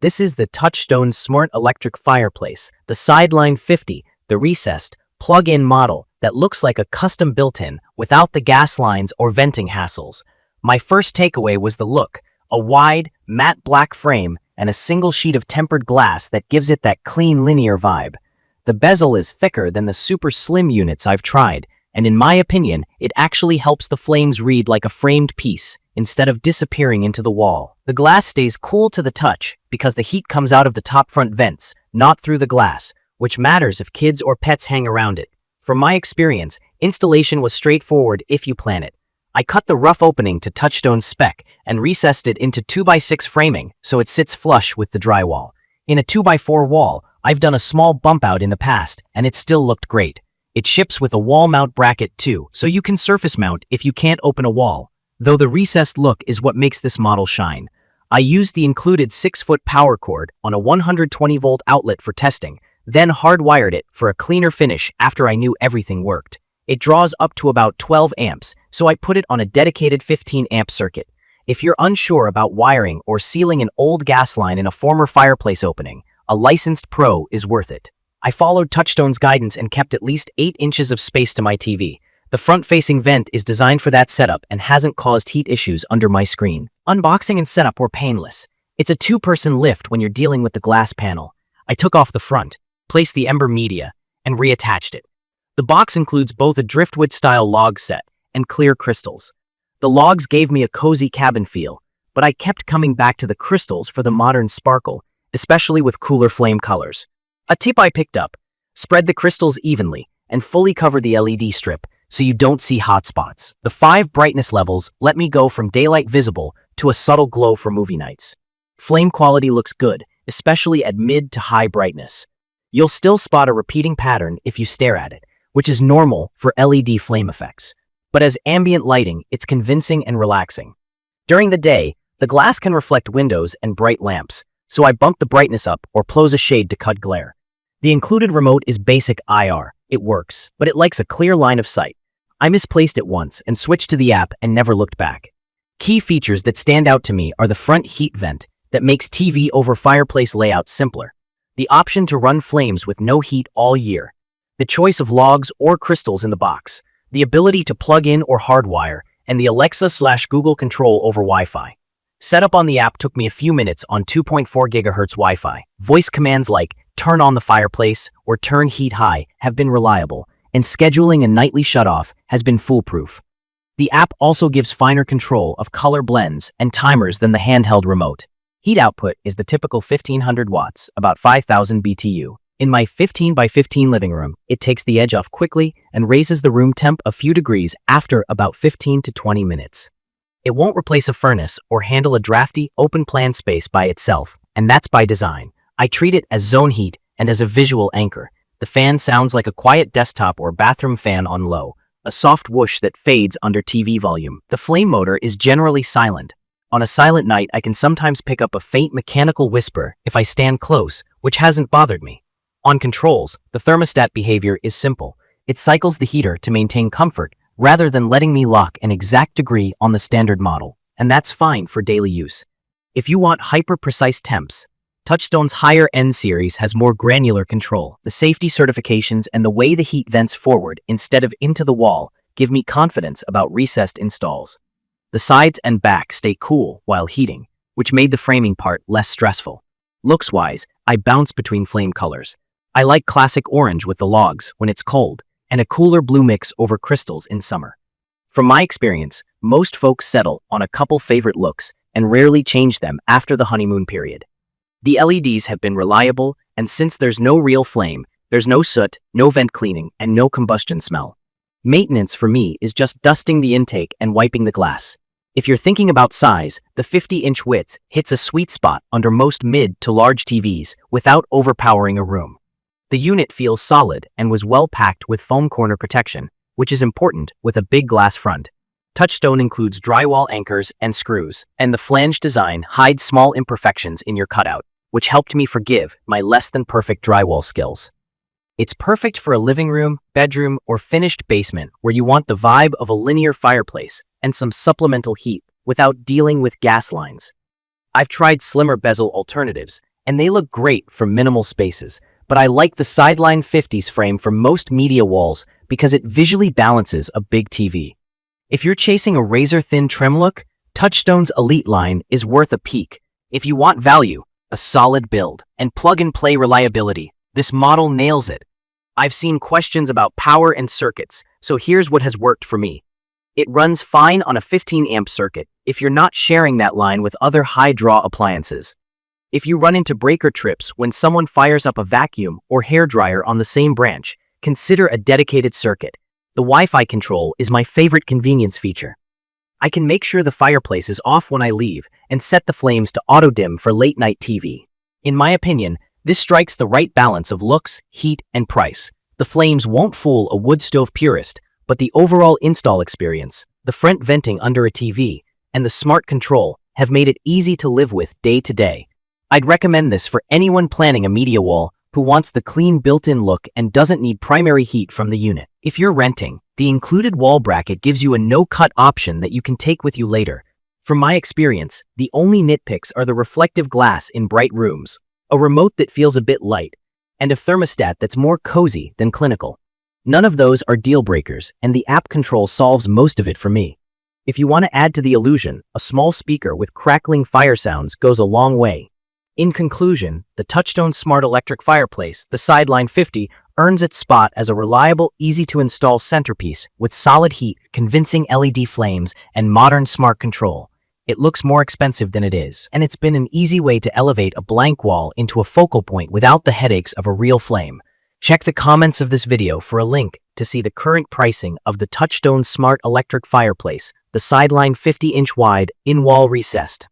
This is the Touchstone Smart Electric Fireplace, the Sideline 50, the recessed, plug-in model that looks like a custom built-in without the gas lines or venting hassles. My first takeaway was the look, a wide, matte black frame and a single sheet of tempered glass that gives it that clean linear vibe. The bezel is thicker than the super slim units I've tried, and in my opinion, it actually helps the flames read like a framed piece instead of disappearing into the wall. The glass stays cool to the touch because the heat comes out of the top front vents, not through the glass, which matters if kids or pets hang around it. From my experience, installation was straightforward if you plan it. I cut the rough opening to Touchstone's spec and recessed it into 2x6 framing so it sits flush with the drywall. In a 2x4 wall, I've done a small bump out in the past, and it still looked great. It ships with a wall mount bracket too, so you can surface mount if you can't open a wall, though the recessed look is what makes this model shine. I used the included 6-foot power cord on a 120-volt outlet for testing, then hardwired it for a cleaner finish after I knew everything worked. It draws up to about 12 amps, so I put it on a dedicated 15-amp circuit. If you're unsure about wiring or sealing an old gas line in a former fireplace opening, a licensed pro is worth it. I followed Touchstone's guidance and kept at least 8 inches of space to my TV. The front-facing vent is designed for that setup and hasn't caused heat issues under my screen. Unboxing and setup were painless. It's a 2-person lift when you're dealing with the glass panel. I took off the front, placed the ember media, and reattached it. The box includes both a driftwood-style log set and clear crystals. The logs gave me a cozy cabin feel, but I kept coming back to the crystals for the modern sparkle, especially with cooler flame colors. A tip I picked up: spread the crystals evenly and fully cover the LED strip so you don't see hot spots. The 5 brightness levels let me go from daylight visible to a subtle glow for movie nights. Flame quality looks good, especially at mid to high brightness. You'll still spot a repeating pattern if you stare at it, which is normal for LED flame effects. But as ambient lighting, it's convincing and relaxing. During the day, the glass can reflect windows and bright lamps, so I bump the brightness up or close a shade to cut glare. The included remote is basic IR. It works, but it likes a clear line of sight. I misplaced it once and switched to the app and never looked back. Key features that stand out to me are the front heat vent that makes TV over fireplace layout simpler, the option to run flames with no heat all year, the choice of logs or crystals in the box, the ability to plug in or hardwire, and the Alexa/Google control over Wi-Fi. Setup on the app took me a few minutes on 2.4 GHz Wi-Fi. Voice commands like turn on the fireplace or turn heat high have been reliable, and scheduling a nightly shutoff has been foolproof. The app also gives finer control of color blends and timers than the handheld remote. Heat output is the typical 1500 watts, about 5000 BTU. In my 15x15 living room, it takes the edge off quickly and raises the room temp a few degrees after about 15 to 20 minutes. It won't replace a furnace or handle a drafty, open-plan space by itself, and that's by design. I treat it as zone heat and as a visual anchor. The fan sounds like a quiet desktop or bathroom fan on low, a soft whoosh that fades under TV volume. The flame motor is generally silent. On a silent night, I can sometimes pick up a faint mechanical whisper if I stand close, which hasn't bothered me. On controls, the thermostat behavior is simple. It cycles the heater to maintain comfort rather than letting me lock an exact degree on the standard model, and that's fine for daily use. If you want hyper-precise temps, Touchstone's higher-end series has more granular control. The safety certifications and the way the heat vents forward instead of into the wall give me confidence about recessed installs. The sides and back stay cool while heating, which made the framing part less stressful. Looks-wise, I bounce between flame colors. I like classic orange with the logs when it's cold, and a cooler blue mix over crystals in summer. From my experience, most folks settle on a couple favorite looks and rarely change them after the honeymoon period. The LEDs have been reliable, and since there's no real flame, there's no soot, no vent cleaning, and no combustion smell. Maintenance for me is just dusting the intake and wiping the glass. If you're thinking about size, the 50-inch width hits a sweet spot under most mid to large TVs without overpowering a room. The unit feels solid and was well packed with foam corner protection, which is important with a big glass front. Touchstone includes drywall anchors and screws, and the flange design hides small imperfections in your cutout, which helped me forgive my less-than-perfect drywall skills. It's perfect for a living room, bedroom, or finished basement where you want the vibe of a linear fireplace and some supplemental heat without dealing with gas lines. I've tried slimmer bezel alternatives, and they look great for minimal spaces, but I like the Sideline 50's frame for most media walls because it visually balances a big TV. If you're chasing a razor-thin trim look, Touchstone's Elite line is worth a peek. If you want value, a solid build, and plug-and-play reliability, this model nails it. I've seen questions about power and circuits, so here's what has worked for me. It runs fine on a 15-amp circuit if you're not sharing that line with other high-draw appliances. If you run into breaker trips when someone fires up a vacuum or hairdryer on the same branch, consider a dedicated circuit. The Wi-Fi control is my favorite convenience feature. I can make sure the fireplace is off when I leave and set the flames to auto-dim for late-night TV. In my opinion, this strikes the right balance of looks, heat, and price. The flames won't fool a wood stove purist, but the overall install experience, the front venting under a TV, and the smart control have made it easy to live with day to day. I'd recommend this for anyone planning a media wall who wants the clean built-in look and doesn't need primary heat from the unit. If you're renting, the included wall bracket gives you a no-cut option that you can take with you later. From my experience, the only nitpicks are the reflective glass in bright rooms, a remote that feels a bit light, and a thermostat that's more cozy than clinical. None of those are deal breakers, and the app control solves most of it for me. If you want to add to the illusion, a small speaker with crackling fire sounds goes a long way. In conclusion, the Touchstone Smart Electric Fireplace, the Sideline 50, earns its spot as a reliable, easy-to-install centerpiece with solid heat, convincing LED flames, and modern smart control. It looks more expensive than it is, and it's been an easy way to elevate a blank wall into a focal point without the headaches of a real flame. Check the comments of this video for a link to see the current pricing of the Touchstone Smart Electric Fireplace, the Sideline 50-inch wide, in-wall recessed.